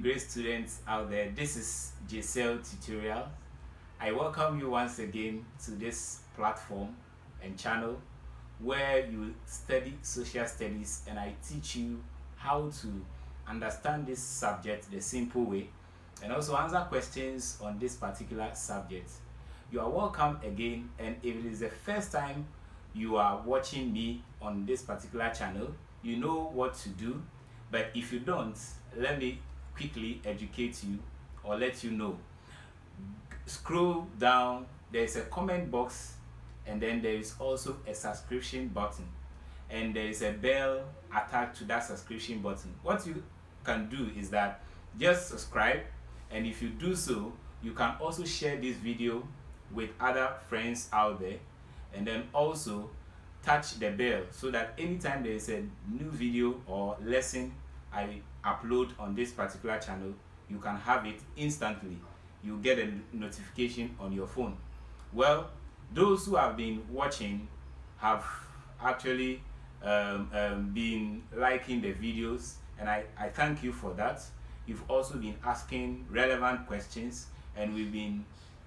great students out there. This is JCL Tutorial. I welcome you once again to this platform and channel where you study social studies, and I teach you how to understand this subject the simple way and also answer questions on this particular subject. You are welcome again, and if it is the first time you are watching me on this particular channel, you know what to do. But if you don't, let me quickly educate you or let you know. Scroll down, there's a comment box, and then there is also a subscription button, and there is a bell attached to that subscription button. What you can do is that just subscribe, and if you do so, you can also share this video with other friends out there, and then also touch the bell so that anytime there is a new video or lesson I upload on this particular channel, you can have it instantly. You get a notification on your phone. Well, those who have been watching have actually been liking the videos, and I thank you for that. You've also been asking relevant questions, and we've been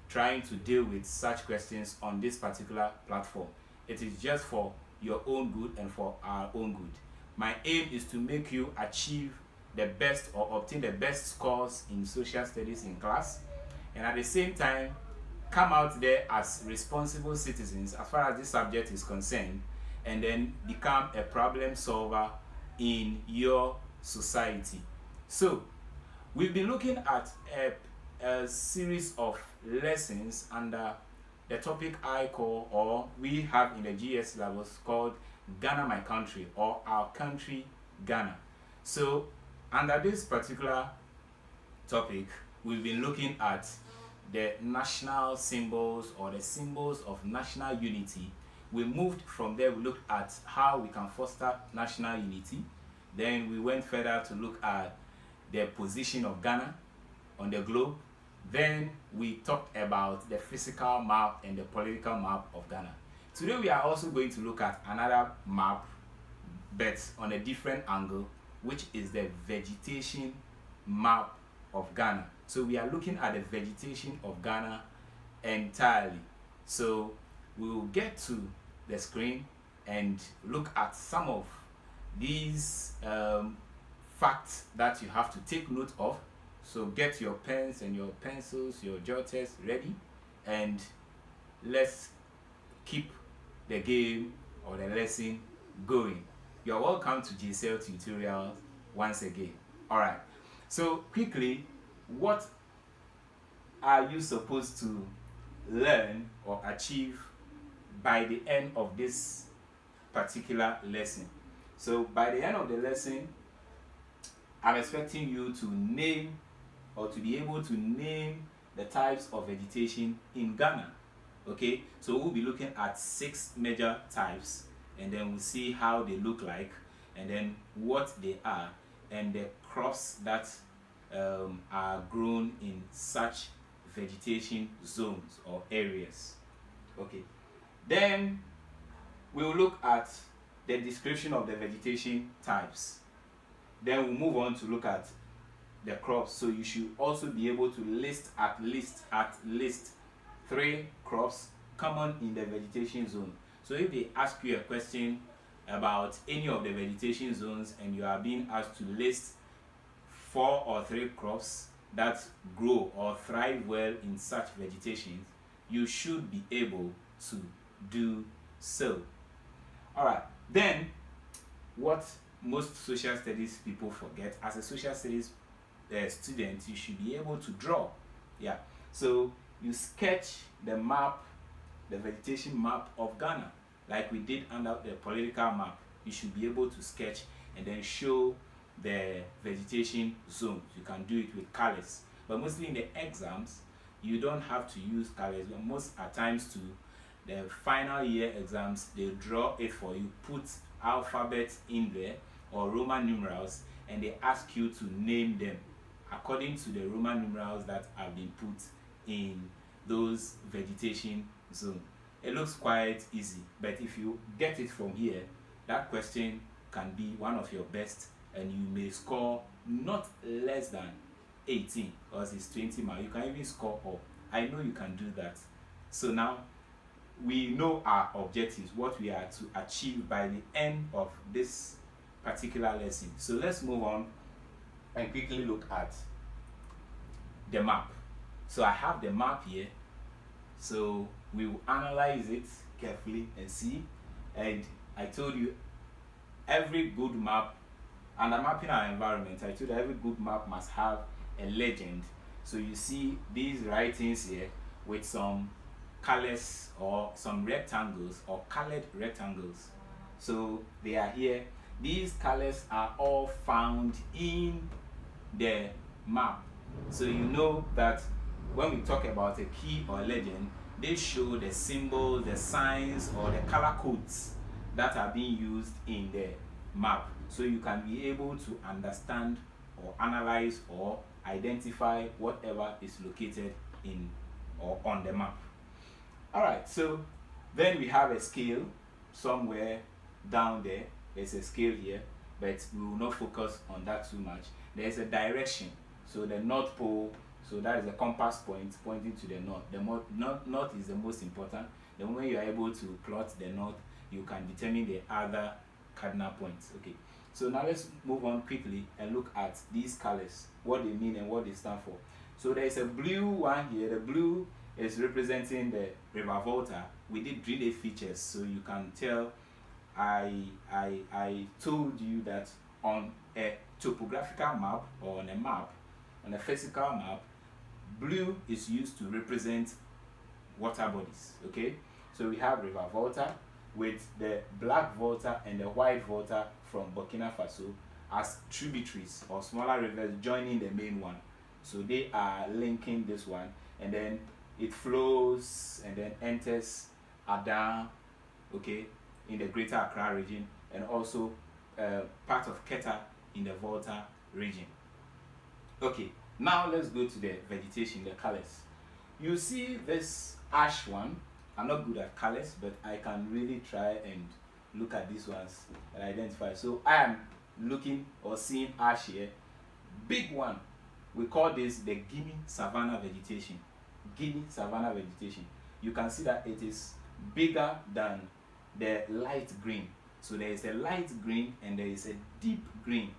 trying to deal with such questions on this particular platform. It is just for your own good and for our own good. My aim is to make you achieve the best or obtain the best scores in social studies in class, and at the same time come out there as responsible citizens as far as this subject is concerned, and then become a problem solver in your society. So we've been looking at a series of lessons under the topic I call, or we have in the GS levels, called Ghana My Country, or Our Country Ghana. So under this particular topic, we've been looking at the national symbols or the symbols of national unity. We moved from there, we looked at how we can foster national unity. Then we went further to look at the position of Ghana on the globe. Then we talked about the physical map and the political map of Ghana. Today we are also going to look at another map, but on a different angle, which is the vegetation map of Ghana. So we are looking at the vegetation of Ghana entirely. So we will get to the screen and look at some of these facts that you have to take note of. So get your pens and your pencils, your jotters ready, and let's keep the game or the lesson going. You're welcome to JCL Tutorials once again. Alright, so quickly, what are you supposed to learn or achieve by the end of this particular lesson? So by the end of the lesson, I'm expecting you to name or to be able to name the types of vegetation in Ghana. Okay, so we'll be looking at 6 major types, and then we'll see how they look like, and then what they are, and the crops that are grown in such vegetation zones or areas. Okay, then we'll look at the description of the vegetation types. Then we'll move on to look at the crops. So you should also be able to list at least 3 crops common in the vegetation zone. So if they ask you a question about any of the vegetation zones and you are being asked to list 4 or 3 crops that grow or thrive well in such vegetation, you should be able to do so. Alright, then what most social studies people forget: as a social studies student, you should be able to draw. Yeah, so you sketch the map, the vegetation map of Ghana, like we did under the political map. You should be able to sketch and then show the vegetation zones. You can do it with colors, but mostly in the exams you don't have to use colors. But most at times to the final year exams, they draw it for you, put alphabets in there or Roman numerals, and they ask you to name them according to the Roman numerals that have been put in those vegetation zones. It looks quite easy, but if you get it from here, that question can be one of your best, and you may score not less than 18 or it's 20 miles. You can even score up. I know you can do that. So now we know our objectives, what we are to achieve by the end of this particular lesson. So let's move on and quickly look at the map. So I have the map here. So we will analyze it carefully and see. And I told you every good map, and I'm mapping our environment, I told you every good map must have a legend. So you see these writings here with some colors or some rectangles or colored rectangles. So they are here. These colors are all found in the map. So you know that when we talk about a key or legend, they show the symbols, the signs, or the color codes that are being used in the map. So you can be able to understand or analyze or identify whatever is located in or on the map. Alright, so then we have a scale somewhere down there. There's a scale here, but we will not focus on that too much. There's a direction. So the North Pole, so that is a compass point pointing to the north. The north is the most important. The moment you are able to plot the north, you can determine the other cardinal points. Okay, so now let's move on quickly and look at these colors, what they mean and what they stand for. So there is a blue one here. The blue is representing the River Volta. We did 3D features, so you can tell I told you that on a topographical map or on a map, on a physical map, blue is used to represent water bodies. Okay, so we have River Volta with the Black Volta and the White Volta from Burkina Faso as tributaries or smaller rivers joining the main one. So they are linking this one, and then it flows and then enters Adan, okay, in the Greater Accra region, and also part of Keta in the Volta region. Okay, now let's go to the vegetation, the colors. You see this ash one. I'm not good at colors, but I can really try and look at these ones and identify. So I am looking or seeing ash here. Big one. We call this the Guinea Savanna vegetation. Guinea Savanna vegetation. You can see that it is bigger than the light green. So there is a light green and there is a deep green.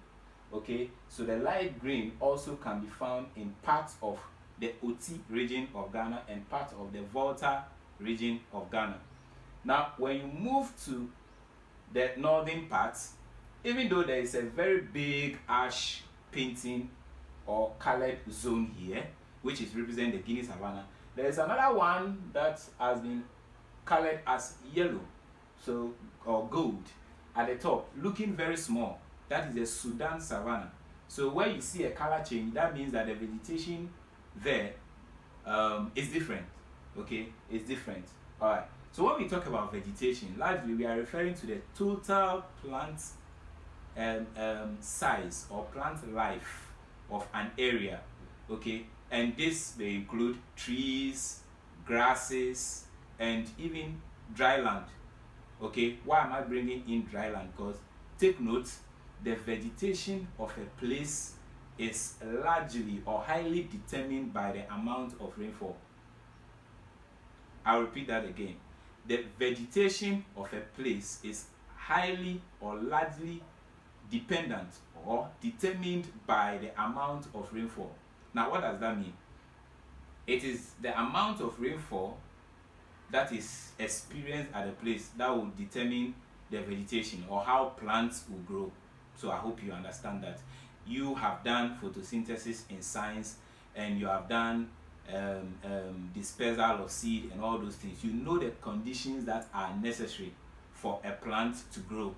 Okay, so the light green also can be found in parts of the Oti region of Ghana and part of the Volta region of Ghana. Now, when you move to the northern parts, even though there is a very big ash painting or colored zone here, which is representing the Guinea Savanna, there is another one that has been colored as yellow, so or gold at the top, looking very small. That is the Sudan Savanna. So when you see a color change, that means that the vegetation there is different. Okay, it's different. All right. So when we talk about vegetation, largely we are referring to the total plant size or plant life of an area. Okay, and this may include trees, grasses, and even dry land. Okay, why am I bringing in dry land? Because take note, the vegetation of a place is largely or highly determined by the amount of rainfall. I'll repeat that again. The vegetation of a place is highly or largely dependent or determined by the amount of rainfall. Now, what does that mean? It is the amount of rainfall that is experienced at a place that will determine the vegetation or how plants will grow. So I hope you understand that. You have done photosynthesis in science and you have done dispersal of seed and all those things. You know the conditions that are necessary for a plant to grow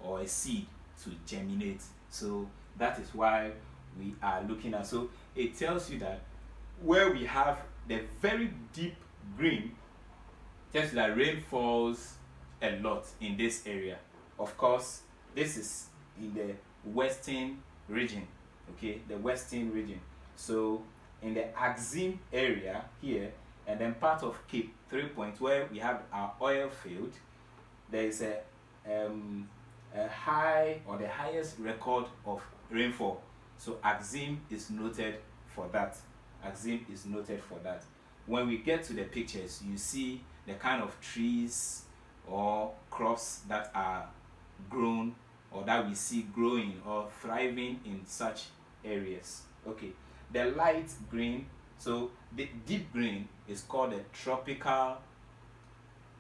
or a seed to germinate. So that is why we are looking at. So it tells you that where we have the very deep green, tells you that rain falls a lot in this area. Of course, this is in the western region, okay, the western region. So in the Axim area here, and then part of Cape 3 Point where we have our oil field, there is a high or the highest record of rainfall. So Axim is noted for for that. Axim is noted for that. When we get to the pictures, you see the kind of trees or crops that are grown or that we see growing or thriving in such areas. Okay, the light green, so the deep green is called the tropical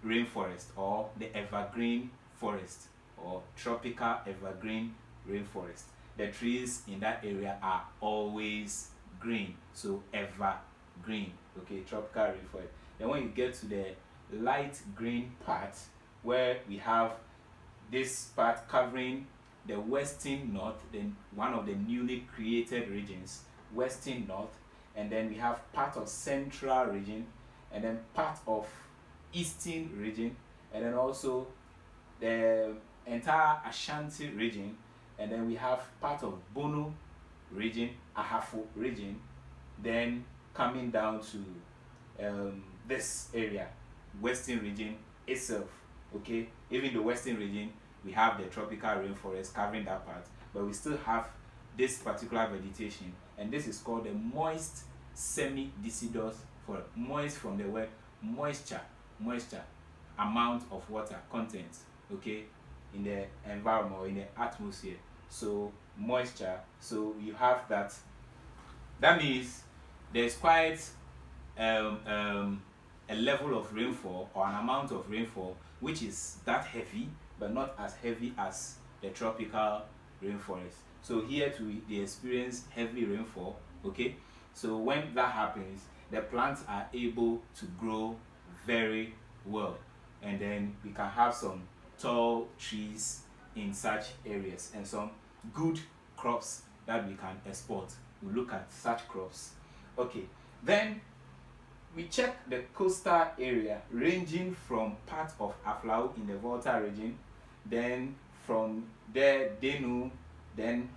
rainforest or the evergreen forest or tropical evergreen rainforest. The trees in that area are always green, so evergreen. Okay, tropical rainforest. Then when you get to the light green part, where we have this part covering the western north, then one of the newly created regions, western north, and then we have part of central region, and then part of eastern region, and then also the entire Ashanti region, and then we have part of Bono region, Ahafo region, then coming down to this area, western region itself. Okay, even the western region, we have the tropical rainforest covering that part, but we still have this particular vegetation, and this is called the moist semi-deciduous forest. Moist from the word moisture, amount of water content, okay, in the environment or in the atmosphere. So moisture, so you have that. That means there's quite a level of rainfall or an amount of rainfall which is that heavy, but not as heavy as the tropical rainforest. So here too, they experience heavy rainfall. Okay, so when that happens, the plants are able to grow very well, and then we can have some tall trees in such areas and some good crops that we can export. We look at such crops. Okay, then we check the coastal area ranging from part of Aflao in the Volta region, then from there Denu, then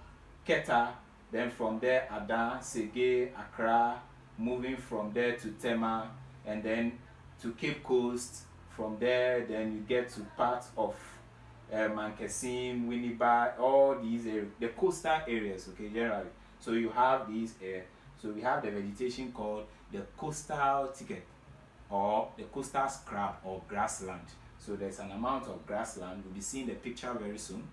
Keta, then from there Adan, Sege, Accra, moving from there to Tema, and then to Cape Coast. From there, then you get to parts of Mankesim, Winneba, all these areas, the coastal areas, okay, generally. So you have these so we have the vegetation called the coastal thicket or the coastal scrub or grassland. So there's an amount of grassland. We'll be seeing the picture very soon,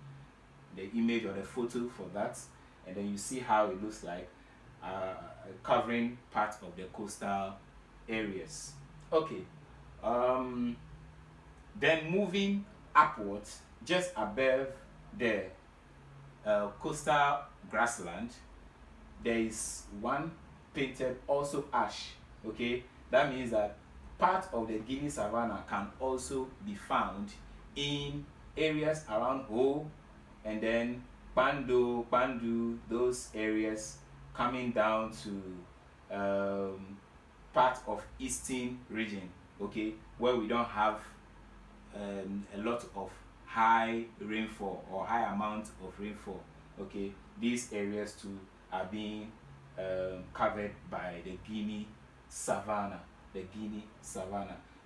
the image or the photo for that, and then you see how it looks like, covering part of the coastal areas. Okay, then moving upwards, just above the coastal grassland, there is one painted also ash. Okay, that means that part of the Guinea Savanna can also be found in areas around Ho and then Bandu, those areas coming down to part of eastern region, okay, where we don't have a lot of high rainfall or high amount of rainfall. Okay, these areas too are being covered by the Guinea Savanna,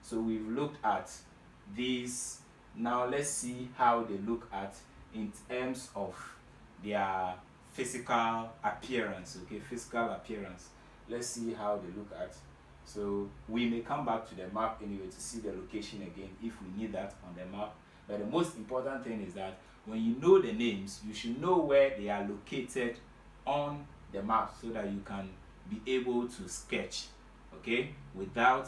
So we've looked at these. Now let's see how they look at in terms of their physical appearance. Okay, physical appearance. Let's see how they look at. So we may come back to the map anyway to see the location again if we need that on the map. But the most important thing is that when you know the names, you should know where they are located on the map so that you can be able to sketch, okay, without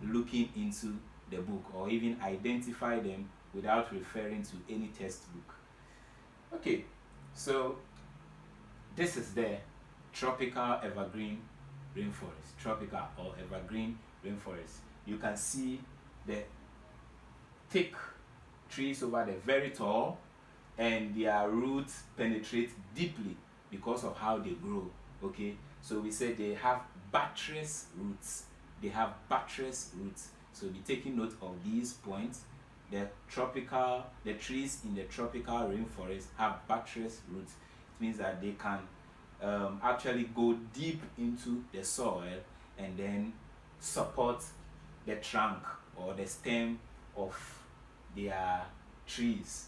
looking into the book or even identify them without referring to any textbook. Okay, so this is the tropical evergreen rainforest, tropical or evergreen rainforest. You can see the thick trees over there, very tall, and their roots penetrate deeply because of how they grow. Okay, so we say they have buttress roots. So be taking note of these points. The trees in the tropical rainforest have buttress roots. It means that they can actually go deep into the soil and then support the trunk or the stem of their trees.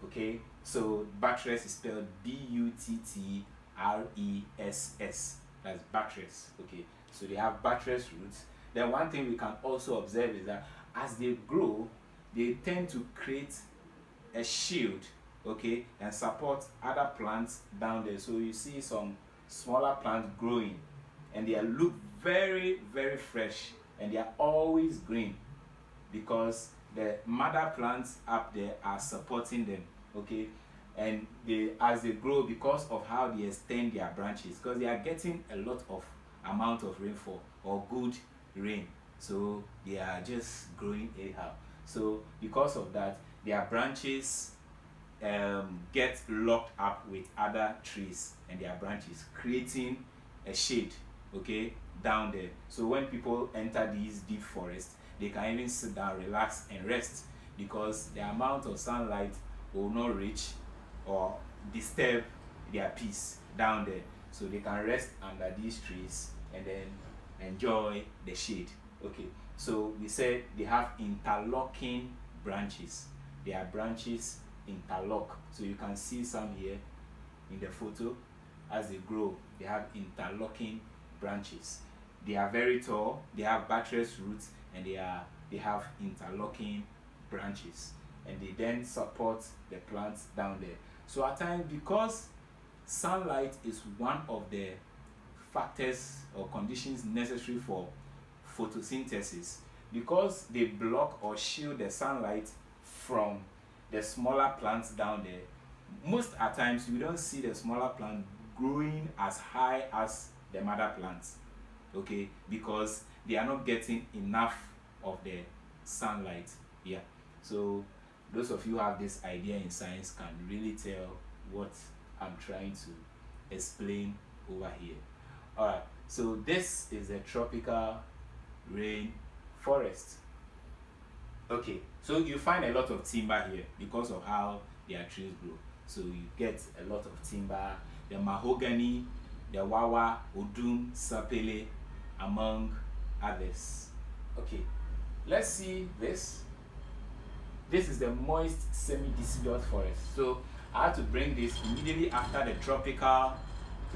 Okay, so buttress is spelled Buttress. That's buttress. Okay, so they have buttress roots. Then one thing we can also observe is that as they grow, they tend to create a shield, okay, and support other plants down there. So you see some smaller plants growing, and they look very, very fresh, and they are always green because the mother plants up there are supporting them, okay. And they, as they grow, because of how they extend their branches, because they are getting a lot of amount of rainfall or good rain, so they are just growing anyhow. So because of that, their branches get locked up with other trees and their branches, creating a shade, okay, down there. So when people enter these deep forests, they can even sit down, relax and rest, because the amount of sunlight will not reach or disturb their peace down there. So they can rest under these trees and then enjoy the shade. Okay, so we said they have interlocking branches. Their branches interlock, so you can see some here in the photo. As they grow, they have interlocking branches. They are very tall, they have buttress roots, and they have interlocking branches, and they then support the plants down there. So at times, because sunlight is one of the factors or conditions necessary for photosynthesis, because they block or shield the sunlight from the smaller plants down there, most at times we don't see the smaller plant growing as high as the mother plants, okay, because they are not getting enough of the sunlight. Yeah, so those of you who have this idea in science can really tell what I'm trying to explain over here. All right, so this is a tropical rainforest. Okay, so you find a lot of timber here because of how their trees grow. So you get a lot of timber, the mahogany, the wawa, odum, sapele, among others. Okay, let's see this. This is the moist semi-deciduous forest. So I had to bring this immediately after the tropical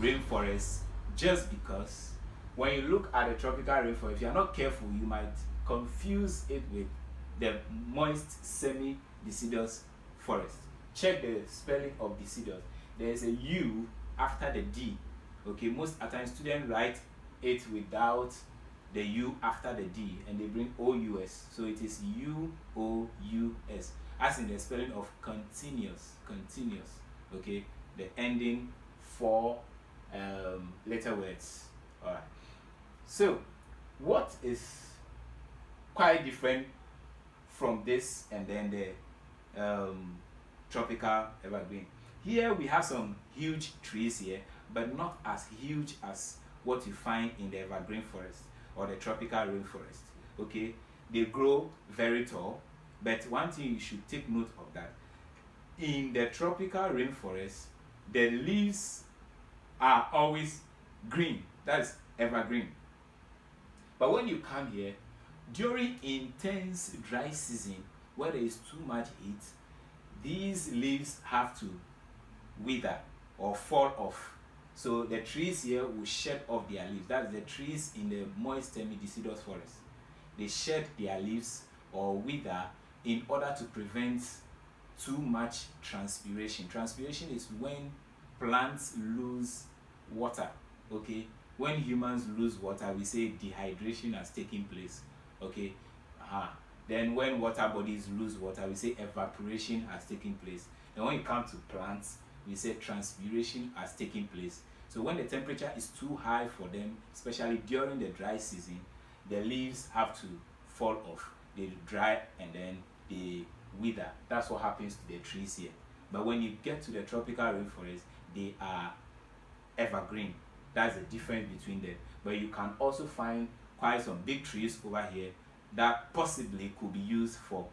rainforest, just because when you look at the tropical rainforest, if you are not careful, you might confuse it with the moist semi-deciduous forest. Check the spelling of deciduous. There is a U after the D. Okay, most at times students write it without the U after the D, and they bring OUS. So it is UOUS, as in the spelling of continuous. Continuous. Okay, the ending 4 letter words. All right. So what is quite different from this and then the tropical evergreen? Here we have some huge trees here, but not as huge as what you find in the evergreen forest or the tropical rainforest. Okay, they grow very tall, but one thing you should take note of, that in the tropical rainforest, the leaves are always green. That's evergreen. But when you come here during intense dry season, where there is too much heat, these leaves have to wither or fall off. So the trees here will shed off their leaves. That's the trees in the moist semi-deciduous forest. They shed their leaves or wither in order to prevent too much transpiration. Transpiration is when plants lose water. Okay, when humans lose water, we say dehydration has taken place. Okay, then when water bodies lose water, we say evaporation has taken place. And when it comes to plants, we say transpiration has taken place. So when the temperature is too high for them, especially during the dry season, the leaves have to fall off. They dry and then they wither. That's what happens to the trees here. But when you get to the tropical rainforest, they are evergreen. That's the difference between them. But you can also find quite some big trees over here that possibly could be used for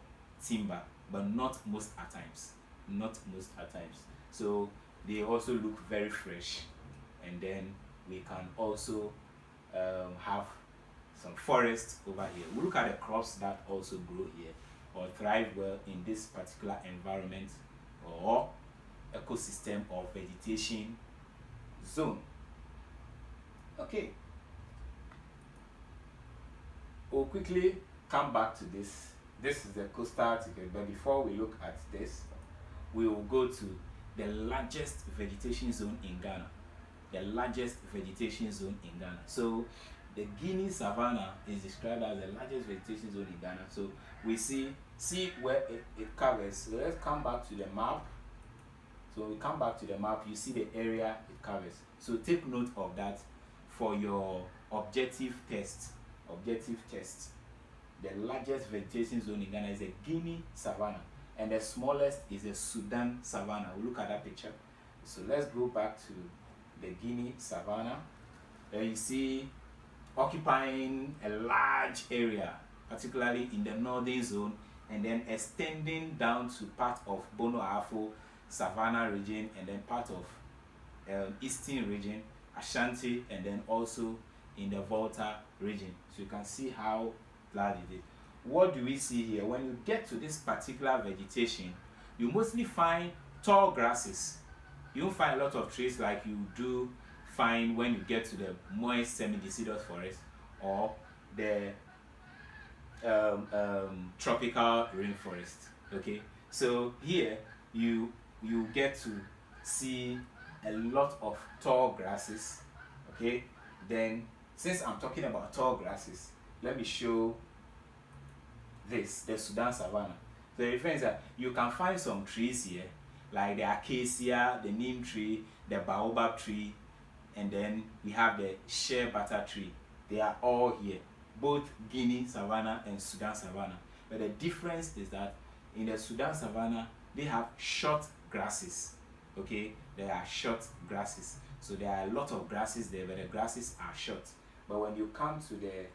timber, but not most at times. Not most at times. So they also look very fresh. And then we can also have some forest over here. We look at the crops that also grow here or thrive well in this particular environment or ecosystem or vegetation zone. Okay, we'll quickly come back to this. This is the coastal article, but before we look at this, we will go to the largest vegetation zone in Ghana. The largest vegetation zone in Ghana. So the Guinea Savanna is described as the largest vegetation zone in Ghana. So we see where it covers. So let's come back to the map. So when we come back to the map, you see the area it covers. So take note of that for your objective test. Objective test. The largest vegetation zone in Ghana is the Guinea Savanna, and the smallest is the Sudan Savanna. We'll look at that picture. So let's go back to the Guinea Savanna. There you see occupying a large area, particularly in the northern zone, and then extending down to part of Bono Ahafo Savannah region, and then part of eastern region, Ashanti, and then also in the Volta region. So you can see how large it is. What do we see here? When you get to this particular vegetation, you mostly find tall grasses. You don't find a lot of trees like you do find when you get to the moist semi-deciduous forest or the tropical rainforest. Okay, so here you get to see a lot of tall grasses. Okay, then since I'm talking about tall grasses, let me show this, the Sudan Savanna. The difference is that you can find some trees here, like the acacia, the neem tree, the baobab tree, and then we have the shea butter tree. They are all here, both Guinea Savanna and Sudan Savanna. But the difference is that in the Sudan Savanna, they have short grasses. Okay, there are short grasses. So there are a lot of grasses there, but the grasses are short. But when you come to the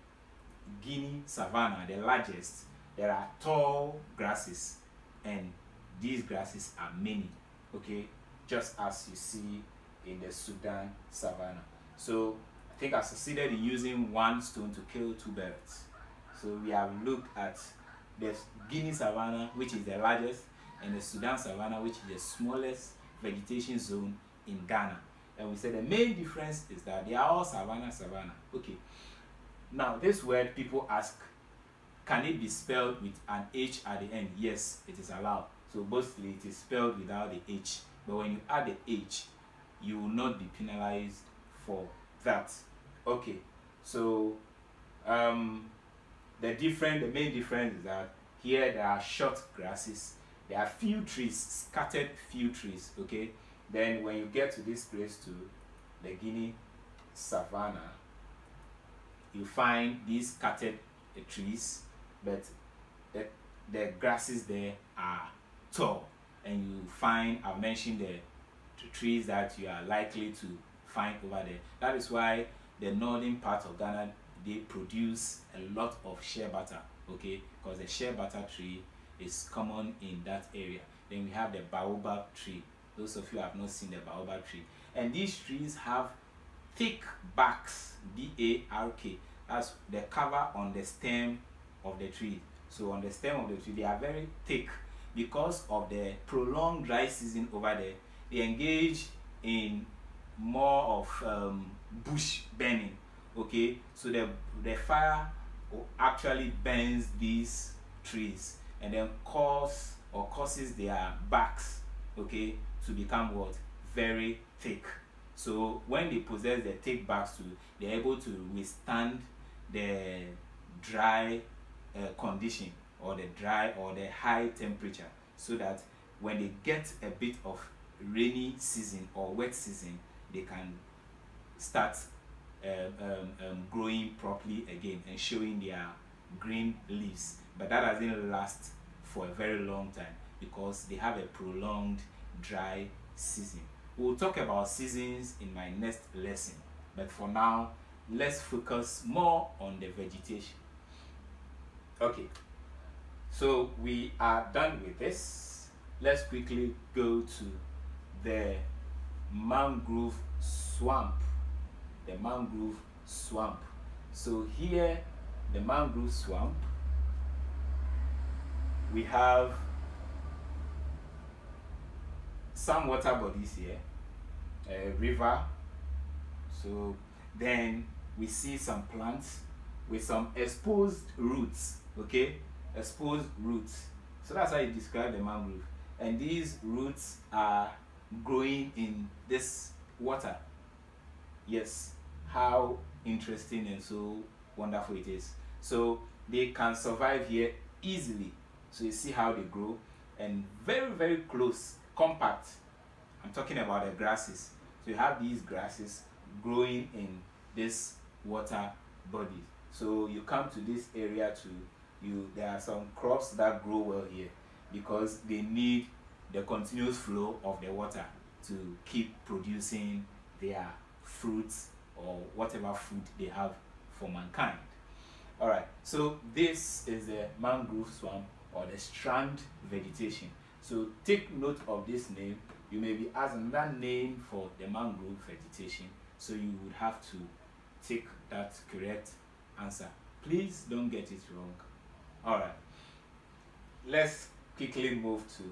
Guinea Savanna, the largest, there are tall grasses, and these grasses are many, okay, just as you see in the Sudan Savanna. So I think I succeeded in using one stone to kill two birds. So we have looked at the Guinea Savanna, which is the largest, and the Sudan Savanna, which is the smallest vegetation zone in Ghana. And we said the main difference is that they are all savanna. Okay. Now this word, people ask, can it be spelled with an H at the end? Yes, it is allowed. So mostly it is spelled without the H. But when you add the H, you will not be penalized for that. Okay. So the main difference is that here there are short grasses. There are few trees, scattered few trees. Okay. Then when you get to this place, to the Guinea Savanna, you find these scattered trees, but the grasses there are tall, and you find, I've mentioned the trees that you are likely to find over there. That is why the northern part of Ghana, they produce a lot of shea butter, okay, because the shea butter tree is common in that area. Then we have the baobab tree. Those of you who have not seen the baobab tree, and these trees have thick barks, B-A-R-K. That's the cover on the stem of the tree. So on the stem of the tree, they are very thick because of the prolonged dry season over there. They engage in more of bush burning. Okay, so the fire actually burns these trees and then causes their barks, okay, to become what? Very thick. So when they possess the thick barks too, they're able to withstand the dry condition, or the dry or the high temperature, so that when they get a bit of rainy season or wet season, they can start growing properly again and showing their green leaves. But that doesn't last for a very long time because they have a prolonged dry season. We'll talk about seasons in my next lesson, but for now, let's focus more on the vegetation. Okay, so we are done with this. Let's quickly go to the mangrove swamp. The mangrove swamp. So here, the mangrove swamp, we have some water bodies here, a river. So Then we see some plants with some exposed roots, okay? Exposed roots. So that's how you describe the mangrove. And these roots are growing in this water. Yes, how interesting and so wonderful it is. So they can survive here easily. So you see how they grow, and very, very close, compact. I'm talking about the grasses. So you have these grasses growing in this water body. So you come to this area there are some crops that grow well here because they need the continuous flow of the water to keep producing their fruits or whatever food they have for mankind. All right, so this is the mangrove swamp or the Strand vegetation. So take note of this name. You may be asked another name for the mangrove vegetation, so you would have to take that correct answer. Please don't get it wrong. All right, let's quickly move to,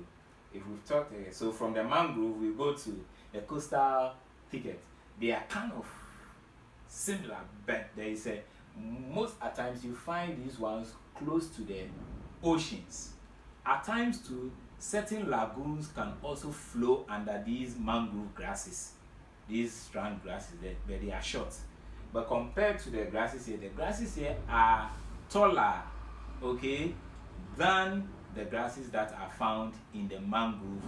if we've talked, so from the mangrove we go to the coastal thicket. They are kind of similar, but there is a, most at times you find these ones close to the oceans. At times too, certain lagoons can also flow under these mangrove grasses, these strand grasses, but they are short. But compared to the grasses here are taller, okay, than the grasses that are found in the mangrove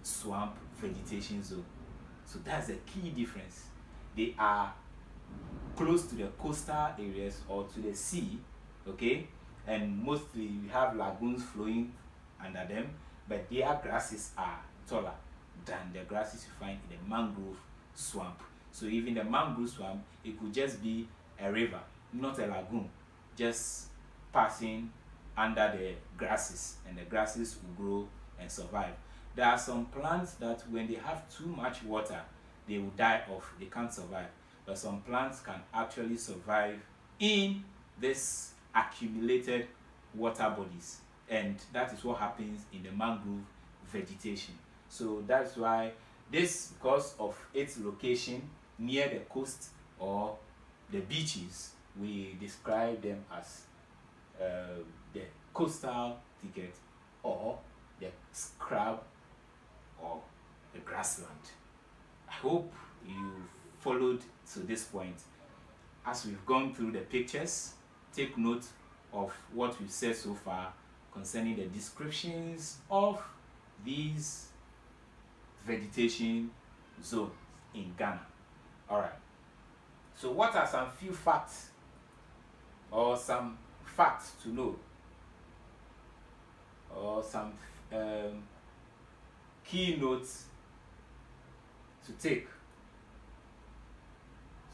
swamp vegetation zone. So that's the key difference. They are close to the coastal areas or to the sea, okay, and mostly you have lagoons flowing under them, but their grasses are taller than the grasses you find in the mangrove swamp. So even the mangrove swamp, it could just be a river, not a lagoon, just passing under the grasses, and the grasses will grow and survive. There are some plants that when they have too much water, they will die off, they can't survive. But some plants can actually survive in this accumulated water bodies, and that is what happens in the mangrove vegetation. So that's why this, because of its location near the coast or the beaches, we describe them as the coastal thicket or the scrub or the grassland. I hope you followed to this point. As we've gone through the pictures, take note of what we've said so far concerning the descriptions of these vegetation zones in Ghana. All right. So what are some few facts or some facts to know, or some keynotes to take?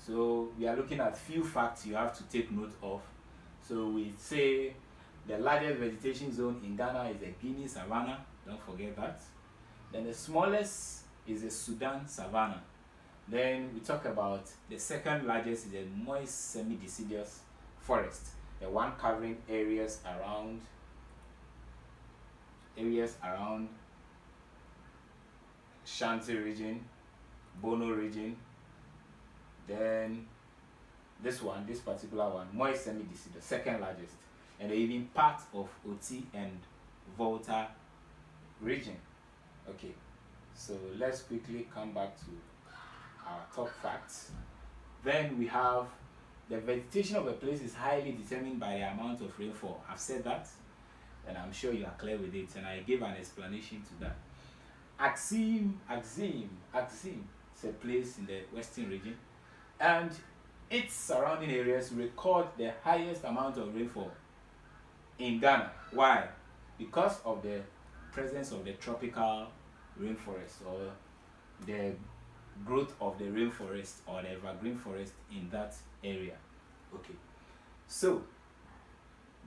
So we are looking at few facts you have to take note of. So we say the largest vegetation zone in Ghana is the Guinea Savanna. Don't forget that. Then the smallest is the Sudan Savanna. Then we talk about the second largest is the moist Semi-Deciduous Forest, the one covering areas around Shanti region, Bono region. Then this particular one, moist Semi-Deciduous, second largest, and even part of Oti and Volta region. Okay, so let's quickly come back to our top facts. Then we have the vegetation of a place is highly determined by the amount of rainfall. I've said that, and I'm sure you are clear with it, and I gave an explanation to that. Axim is a place in the western region, and its surrounding areas record the highest amount of rainfall in Ghana. Why? Because of the presence of the tropical rainforest, or the growth of the rainforest or the evergreen forest in that area. Okay, so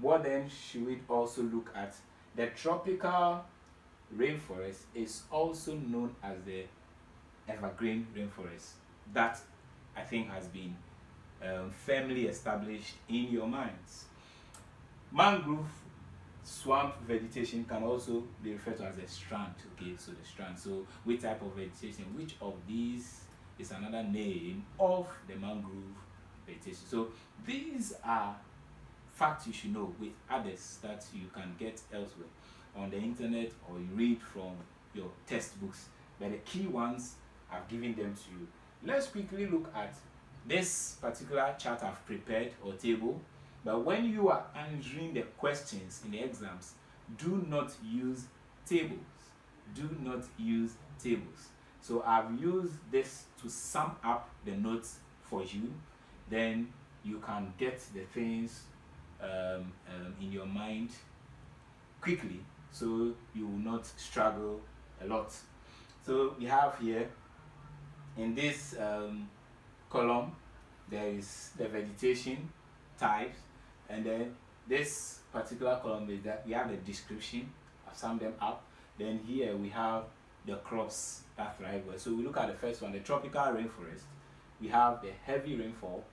what then should we also look at? The tropical rainforest is also known as the evergreen rainforest. That, I think, has been firmly established in your minds. Mangrove swamp vegetation can also be referred to as a strand. Okay, so the strand. So which type of vegetation? Which of these is another name of the mangrove vegetation. So these are facts you should know, with others that you can get elsewhere on the internet or you read from your textbooks, but the key ones I've given them to you. Let's quickly look at this particular chart I've prepared, or table, but when you are answering the questions in the exams, do not use tables. Do not use tables. So I've used this to sum up the notes for you. Then you can get the things in your mind quickly, so you will not struggle a lot. So we have here in this column, there is the vegetation types, and then this particular column is that we have the description. I've summed them up. Then here we have the crops that thrive well. So we look at the first one, the tropical rainforest. We have the heavy rainfall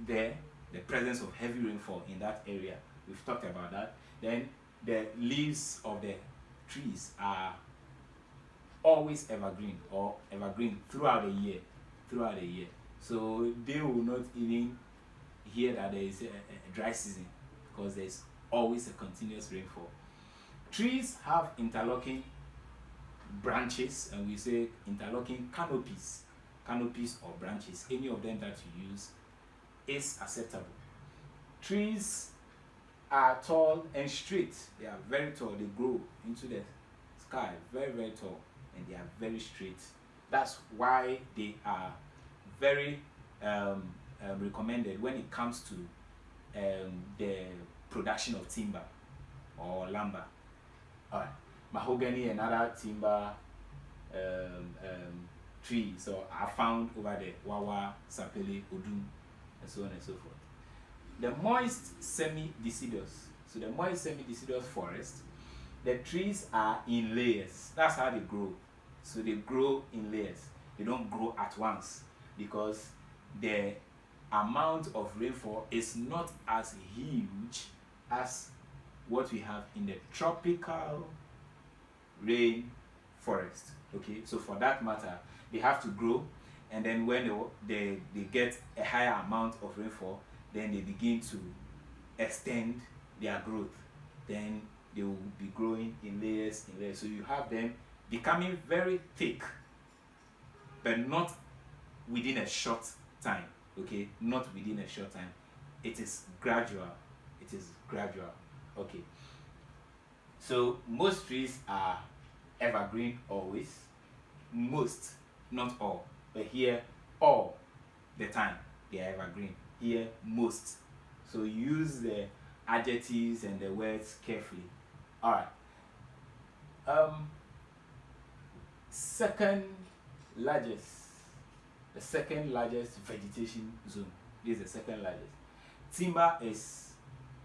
there, the presence of heavy rainfall in that area. We've talked about that. Then the leaves of the trees are always evergreen, or evergreen throughout the year. So they will not even hear that there is a dry season, because there's always a continuous rainfall. Trees have interlocking branches, and we say interlocking canopies or branches. Any of them that you use is acceptable. Trees are tall and straight. They are very tall. They grow into the sky, very, very tall, and they are very straight. That's why they are very recommended when it comes to the production of timber or lumber. Alright, mahogany and other timber trees are found over the Wawa, Sapele, Odum, and so on and so forth. The moist semi-deciduous. So the moist semi-deciduous forest, the trees are in layers. That's how they grow. So they grow in layers. They don't grow at once, because the amount of rainfall is not as huge as what we have in the tropical rainforest. Okay, so for that matter, they have to grow, and then when they get a higher amount of rainfall, then they begin to extend their growth. Then they will be growing in layers. So you have them becoming very thick, but not within a short time. Okay, not within a short time. It is gradual. Okay, so most trees are evergreen always. Most, not all, but here all the time they are evergreen. Here most. So use the adjectives and the words carefully. All right. The second largest vegetation zone. This is the second largest. Timber is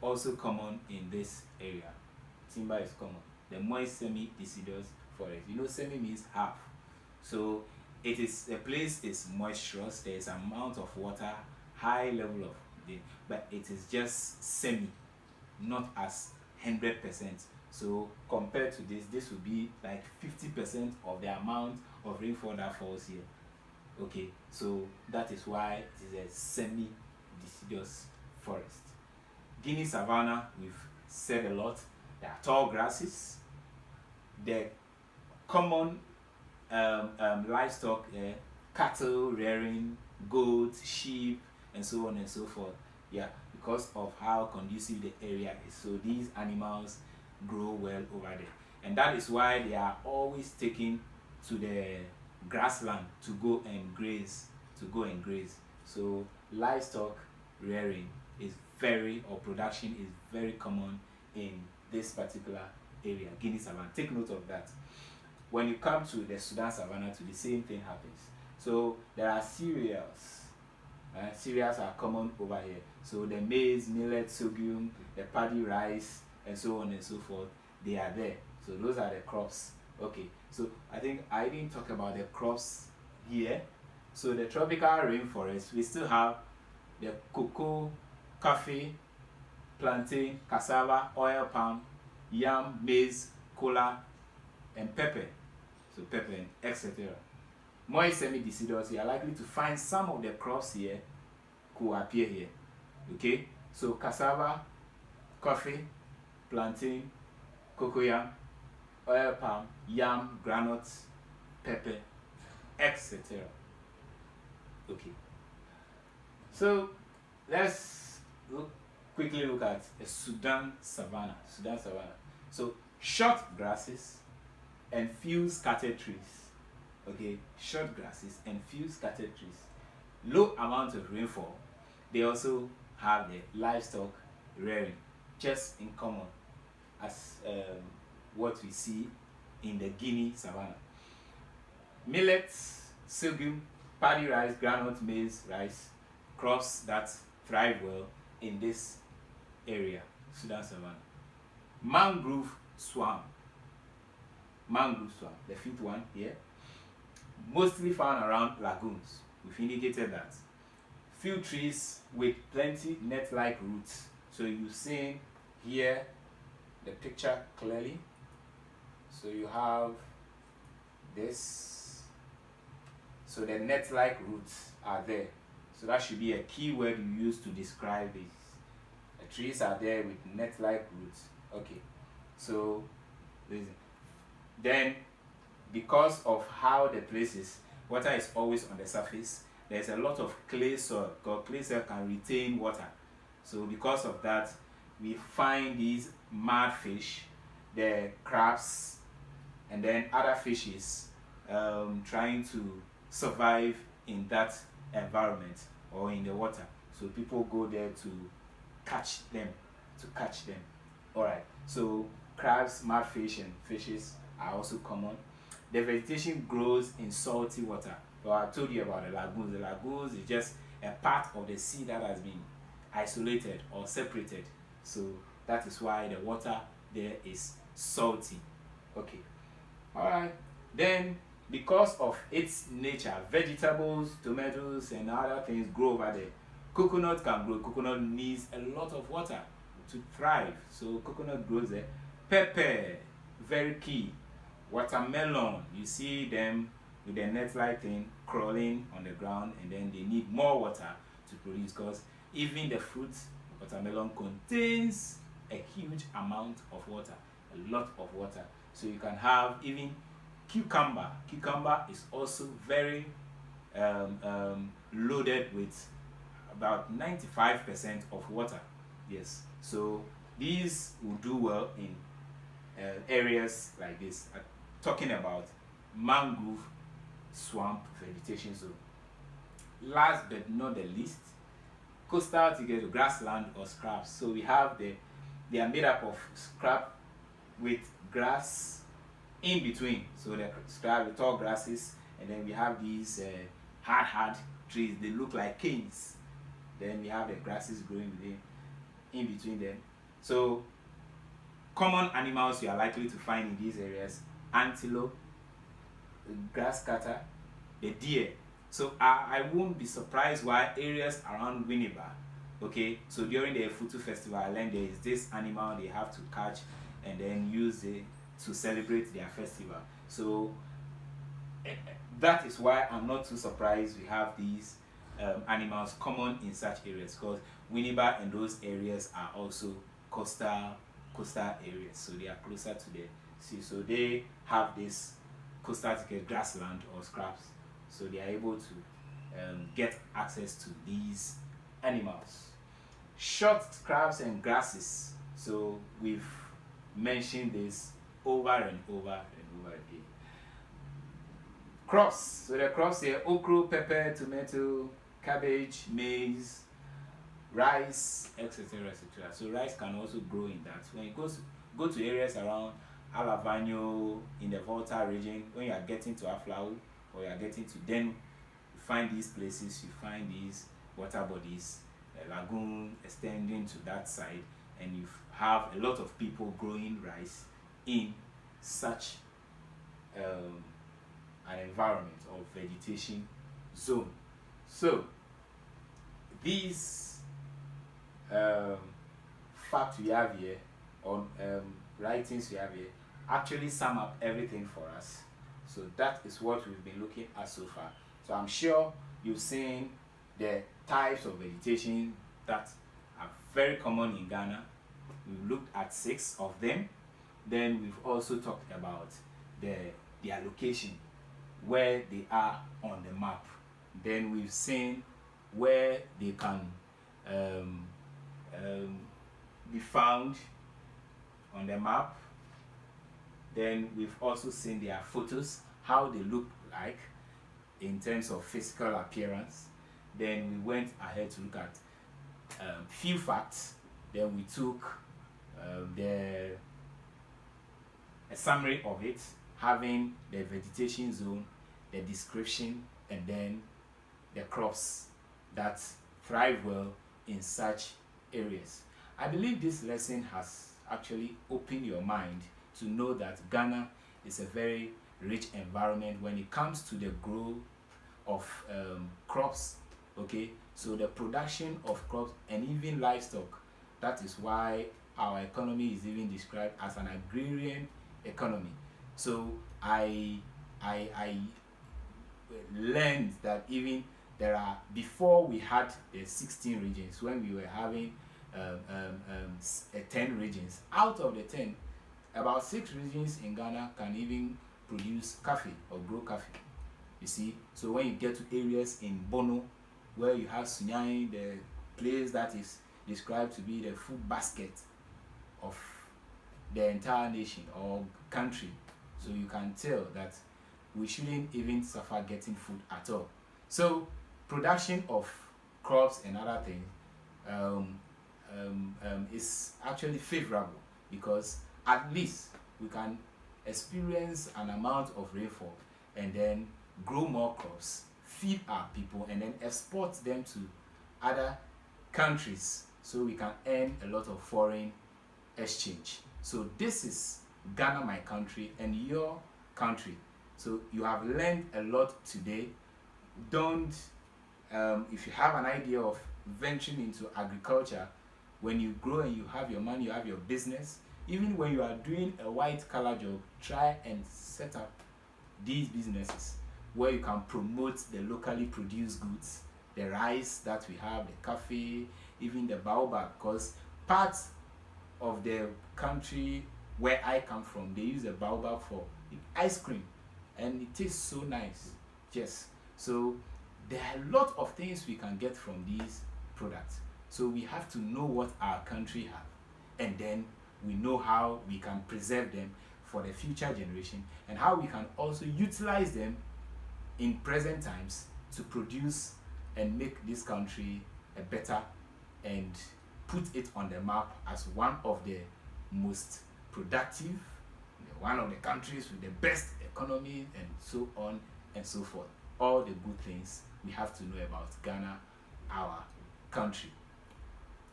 also common in this area. Timber is common. The moist semi-deciduous forest. You know, semi means half. So it is, the place is moisturous. There is amount of water, high level of the, but it is just semi, not as 100%. So compared to this would be like 50% of the amount of rainfall that falls here. Okay, so that is why it is a semi-deciduous forest. Guinea Savanna, we've said a lot. There are tall grasses. The common livestock, cattle rearing, goats, sheep, and so on and so forth. Yeah, because of how conducive the area is. So these animals grow well over there. And that is why they are always taken to the grassland to go and graze. So livestock rearing is production is very common in this particular area, Guinea Savanna. Take note of that. When you come to the Sudan Savanna, the same thing happens. So there are cereals. Cereals are common over here. So the maize, millet, sorghum, the paddy rice, and so on and so forth, they are there. So those are the crops. Okay, so I think I didn't talk about the crops here. So the tropical rainforest, we still have the cocoa, coffee, plantain, cassava, oil palm, yam, maize, cola, and pepper. So pepper, etc. moist semi-deciduous, you are likely to find some of the crops here could appear here. Okay, so cassava, coffee, plantain, cocoyam, oil palm, yam, groundnut, pepper, etc. Okay, so let's quickly look at a Sudan Savanna. Sudan Savanna. So short grasses and few scattered trees. Okay, short grasses and few scattered trees. Low amount of rainfall. They also have the livestock rearing, just in common as what we see in the Guinea Savanna. Millets, sorghum, paddy rice, groundnut, maize, rice, crops that thrive well in this area, Sudan Savanna. Mangrove swamp. Mangrove swamp, the fifth one here. Mostly found around lagoons. We've indicated that. Few trees with plenty net-like roots. So you see here the picture clearly. So you have this. So the net-like roots are there. So that should be a key word you use to describe this. The trees are there with net-like roots. Okay. So then, because of how the place is, water is always on the surface. There's a lot of clay soil, because clay soil can retain water. So because of that, we find these mudfish, the crabs, and then other fishes trying to survive in that environment or in the water. So people go there to catch them. All right. So crabs, mudfish, and fishes are also common. The vegetation grows in salty water. So I told you about the lagoons. The lagoons is just a part of the sea that has been isolated or separated. So that is why the water there is salty. Okay. All right. Then, because of its nature, vegetables, tomatoes, and other things grow over there. Coconut can grow. Coconut needs a lot of water to thrive. So coconut grows there. Pepper, very key. Watermelon, you see them with the net-like thing crawling on the ground, and then they need more water to produce, because even the fruit watermelon contains a huge amount of water, a lot of water. So you can have even cucumber. Cucumber is also very loaded with about 95% of water. Yes, so these will do well in areas like this. Talking about mangrove swamp vegetation zone. Last but not the least, coastal together grassland or scrubs. So we have they are made up of scrub with grass in between. So the scrub with tall grasses, and then we have these hard trees. They look like canes. Then we have the grasses growing in between them. So common animals you are likely to find in these areas: antelope, grass cutter, the deer. So I won't be surprised why areas around Winneba, okay, so during the Futu festival, I learned there is this animal they have to catch and then use it to celebrate their festival. So that is why I'm not too surprised we have these animals common in such areas, because Winneba and those areas are also coastal areas, so they are closer to the sea. So they have this coastal grassland or scrubs, so they are able to get access to these animals. Short scrubs and grasses. So we've mentioned this over and over and over again. Crops. So the crops here: okra, pepper, tomato, cabbage, maize, rice, etc., etc. So rice can also grow in that. When you go to areas around Alavanyo, in the Volta region, when you are getting to Aflau or you are getting to Den, you find these places, you find these water bodies, a lagoon extending to that side, and you have a lot of people growing rice in such an environment or vegetation zone. So these facts we have here, or writings we have here, actually sum up everything for us. So that is what we've been looking at so far. So I'm sure you've seen the types of vegetation that are very common in Ghana. We've looked at 6 of them. Then we've also talked about their location, where they are on the map. Then we've seen where they can be found on the map. Then we've also seen their photos, how they look like in terms of physical appearance. Then we went ahead to look at few facts. Then we took a summary of it, having the vegetation zone, the description, and then the crops that thrive well in such areas. I believe this lesson has actually opened your mind to know that Ghana is a very rich environment when it comes to the growth of crops. Okay, so the production of crops and even livestock. That is why our economy is even described as an agrarian economy. So I learned that even there are, before we had the 16 regions, when we were having 10 regions, out of the 10, about 6 regions in Ghana can even produce coffee or grow coffee. You see, so when you get to areas in Bono, where you have Sunyani, the place that is described to be the food basket of the entire nation or country, so you can tell that we shouldn't even suffer getting food at all. So production of crops and other things is actually favorable, because at least we can experience an amount of rainfall and then grow more crops, feed our people, and then export them to other countries, so we can earn a lot of foreign exchange. So this is Ghana, my country, and your country. So you have learned a lot today. Don't if you have an idea of venturing into agriculture, when you grow and you have your money, you have your business, even when you are doing a white collar job, try and set up these businesses where you can promote the locally produced goods, the rice that we have, the coffee, even the baobab, because parts of the country where I come from, they use the baobab for ice cream, and it tastes so nice. Yes, so there are a lot of things we can get from these products. So we have to know what our country have, and then we know how we can preserve them for the future generation, and how we can also utilize them in present times to produce and make this country a better, and put it on the map as one of the most productive, one of the countries with the best economy, and so on and so forth. All the good things we have to know about Ghana, our country.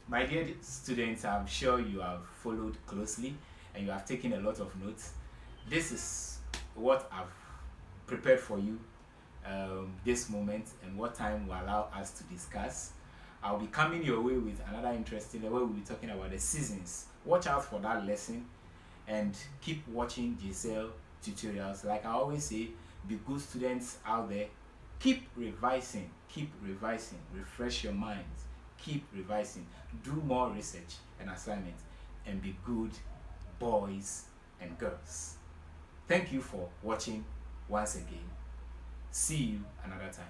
My dear students, I'm sure you have followed closely and you have taken a lot of notes. This is what I've prepared for you this moment, and what time will allow us to discuss. I'll be coming your way with another interesting where we'll be talking about the seasons. Watch out for that lesson and keep watching GSL tutorials. Like I always say, be good students out there. Keep revising, refresh your minds, keep revising, do more research and assignments, and be good boys and girls. Thank you for watching once again. See you another time.